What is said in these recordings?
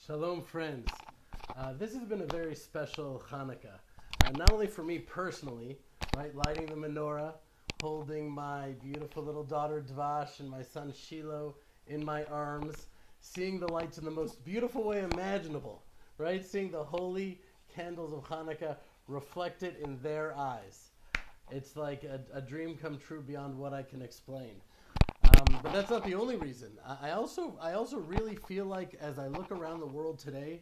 Shalom, friends. This has been a very special Hanukkah. Not only for me personally, right, lighting the menorah, holding my beautiful little daughter Dvash and my son Shiloh in my arms, seeing the lights in the most beautiful way imaginable, right, seeing the holy candles of Hanukkah reflected in their eyes. It's like a dream come true beyond what I can explain. But that's not the only reason. I also really feel like as I look around the world today,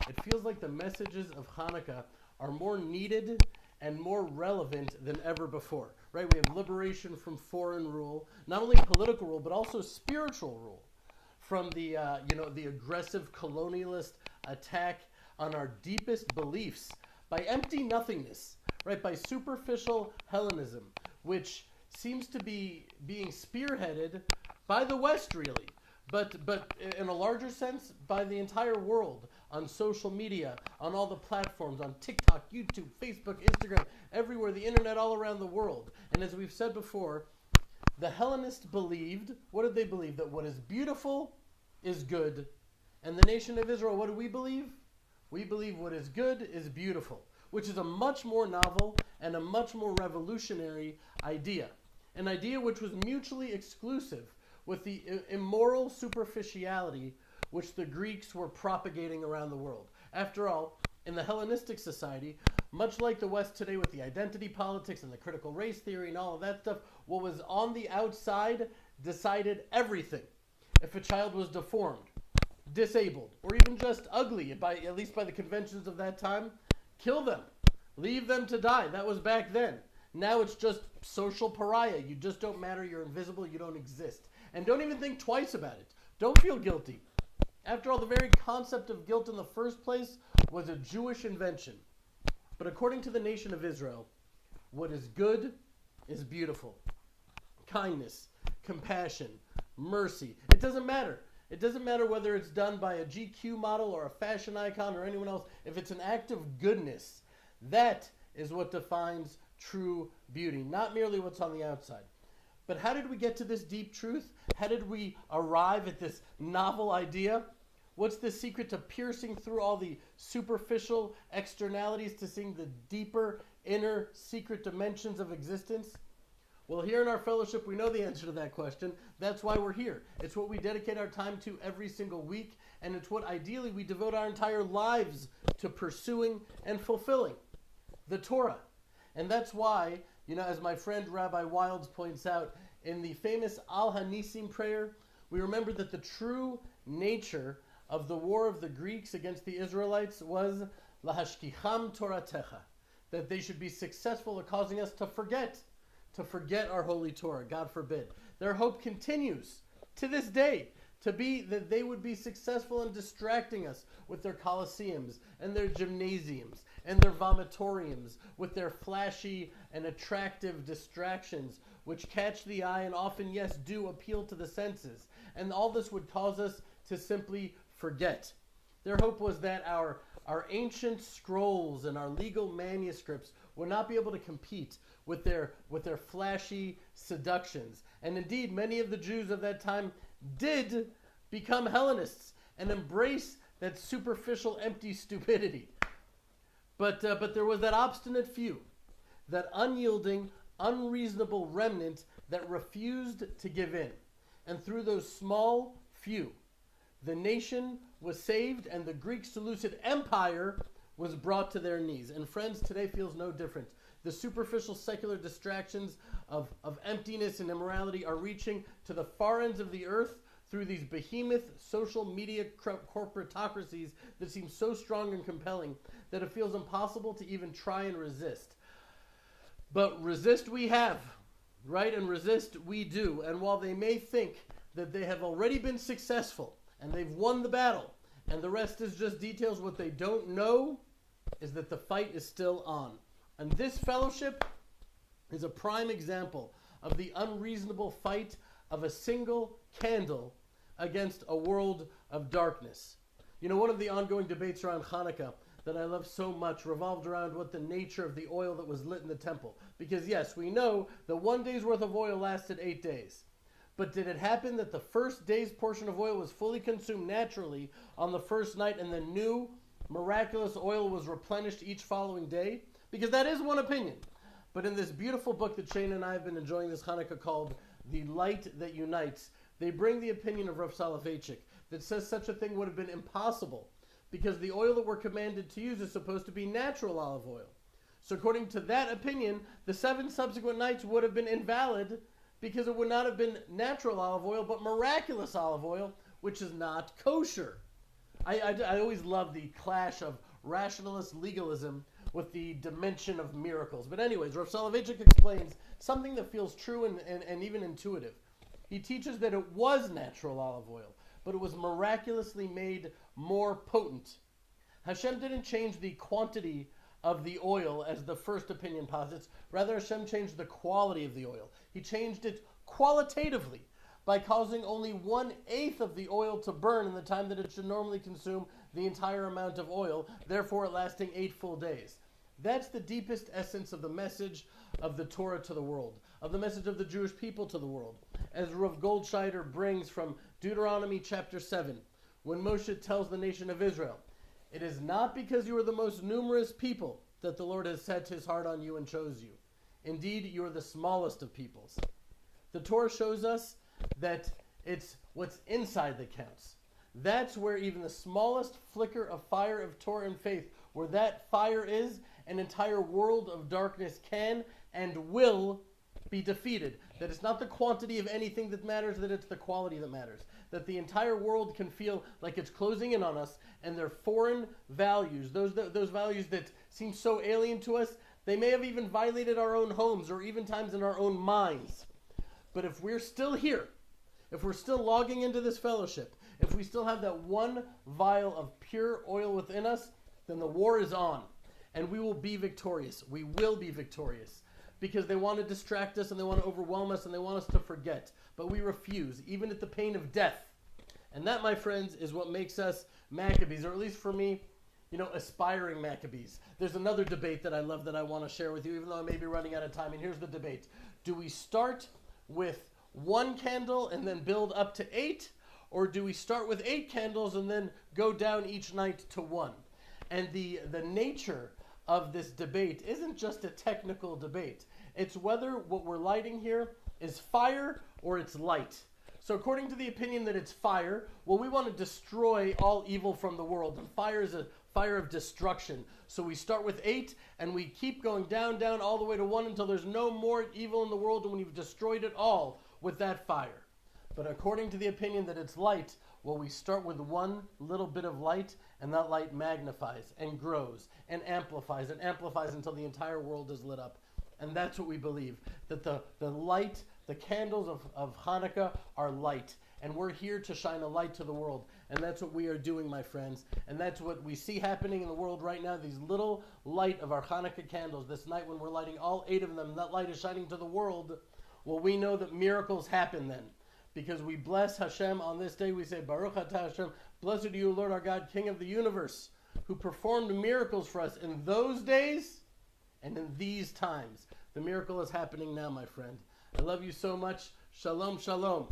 it feels like the messages of Hanukkah are more needed and more relevant than ever before. Right? We have liberation from foreign rule, not only political rule but also spiritual rule, from the the aggressive colonialist attack on our deepest beliefs by empty nothingness, right? By superficial Hellenism, which seems to be being spearheaded by the West, really, but in a larger sense, by the entire world, on social media, on all the platforms, on TikTok, YouTube, Facebook, Instagram, everywhere, the internet, all around the world. And as we've said before, the Hellenists believed, what did they believe? That what is beautiful is good. And the nation of Israel, what do we believe? We believe what is good is beautiful, which is a much more novel and a much more revolutionary idea. An idea which was mutually exclusive with the immoral superficiality which the Greeks were propagating around the world. After all, in the Hellenistic society, much like the West today with the identity politics and the critical race theory and all of that stuff, what was on the outside decided everything. If a child was deformed, disabled, or even just ugly, at least by the conventions of that time, kill them. Leave them to die. That was back then. Now it's just social pariah. You just don't matter. You're invisible. You don't exist. And don't even think twice about it. Don't feel guilty. After all, the very concept of guilt in the first place was a Jewish invention. But according to the nation of Israel, what is good is beautiful. Kindness, compassion, mercy. It doesn't matter. It doesn't matter whether it's done by a GQ model or a fashion icon or anyone else. If it's an act of goodness, that is what defines true beauty, not merely what's on the outside. But how did we get to this deep truth? How did we arrive at this novel idea? What's the secret to piercing through all the superficial externalities to seeing the deeper, inner, secret dimensions of existence? Well, here in our fellowship, we know the answer to that question. That's why we're here. It's what we dedicate our time to every single week, and it's what ideally we devote our entire lives to pursuing and fulfilling: the Torah. And that's why, as my friend Rabbi Wilds points out, in the famous Al Hanisim prayer, we remember that the true nature of the war of the Greeks against the Israelites was lahashkicham Toratecha, that they should be successful at causing us to forget our holy Torah, God forbid. Their hope continues to this day to be that they would be successful in distracting us with their coliseums and their gymnasiums and their vomitoriums, with their flashy and attractive distractions which catch the eye and often, yes, do appeal to the senses. And all this would cause us to simply forget. Their hope was that our ancient scrolls and our legal manuscripts would not be able to compete with their flashy seductions. And indeed, many of the Jews of that time did become Hellenists and embrace that superficial, empty stupidity. But there was that obstinate few, that unyielding, unreasonable remnant that refused to give in. And through those small few, the nation was saved and the Greek Seleucid Empire was brought to their knees. And friends, today feels no different. The superficial secular distractions of emptiness and immorality are reaching to the far ends of the earth through these behemoth social media corporatocracies that seem so strong and compelling that it feels impossible to even try and resist. But resist we have, right? And resist we do. And while they may think that they have already been successful and they've won the battle and the rest is just details, what they don't know is that the fight is still on. And this fellowship is a prime example of the unreasonable fight of a single candle against a world of darkness. One of the ongoing debates around Hanukkah that I love so much revolved around what the nature of the oil that was lit in the temple. Because yes, we know that one day's worth of oil lasted 8 days. But did it happen that the first day's portion of oil was fully consumed naturally on the first night, and the new miraculous oil was replenished each following day? Because that is one opinion. But in this beautiful book that Shane and I have been enjoying this Hanukkah called The Light That Unites, they bring the opinion of Rav Soloveitchik that says such a thing would have been impossible because the oil that we're commanded to use is supposed to be natural olive oil. So according to that opinion, the 7 subsequent nights would have been invalid because it would not have been natural olive oil, but miraculous olive oil, which is not kosher. I always love the clash of rationalist legalism with the dimension of miracles. But anyways, Rav Soloveitchik explains something that feels true and even intuitive. He teaches that it was natural olive oil, but it was miraculously made more potent. Hashem didn't change the quantity of the oil as the first opinion posits. Rather, Hashem changed the quality of the oil. He changed it qualitatively by causing only 1/8 of the oil to burn in the time that it should normally consume the entire amount of oil, therefore it lasting 8 full days. That's the deepest essence of the message of the Torah to the world, of the message of the Jewish people to the world. As Rav Goldscheider brings from Deuteronomy chapter 7, when Moshe tells the nation of Israel, "It is not because you are the most numerous people that the Lord has set his heart on you and chose you. Indeed, you are the smallest of peoples." The Torah shows us that it's what's inside that counts. That's where even the smallest flicker of fire of Torah and faith, where that fire is, an entire world of darkness can and will be defeated. That it's not the quantity of anything that matters, that it's the quality that matters. That the entire world can feel like it's closing in on us, and their foreign values, those values that seem so alien to us, they may have even violated our own homes or even times in our own minds. But if we're still here, if we're still logging into this fellowship, if we still have that one vial of pure oil within us, then the war is on. And we will be victorious. We will be victorious. Because they want to distract us and they want to overwhelm us and they want us to forget. But we refuse, even at the pain of death. And that, my friends, is what makes us Maccabees, or at least for me, aspiring Maccabees. There's another debate that I love that I want to share with you, even though I may be running out of time. And here's the debate. Do we start with 1 candle and then build up to 8? Or do we start with 8 candles and then go down each night to 1? And the nature of this debate isn't just a technical debate. It's whether what we're lighting here is fire or it's light. So according to the opinion that it's fire, well, we want to destroy all evil from the world. And fire is a fire of destruction. So we start with 8 and we keep going down, down, all the way to 1 until there's no more evil in the world and we've destroyed it all with that fire. But according to the opinion that it's light, well, we start with 1 little bit of light, and that light magnifies and grows and amplifies until the entire world is lit up. And that's what we believe, that the light, the candles of Hanukkah are light. And we're here to shine a light to the world. And that's what we are doing, my friends. And that's what we see happening in the world right now, these little light of our Hanukkah candles. This night when we're lighting all 8 of them, that light is shining to the world. Well, we know that miracles happen then. Because we bless Hashem on this day. We say, Baruch Atah Hashem, blessed are you, Lord our God, King of the universe, who performed miracles for us in those days and in these times. The miracle is happening now, my friend. I love you so much. Shalom, shalom.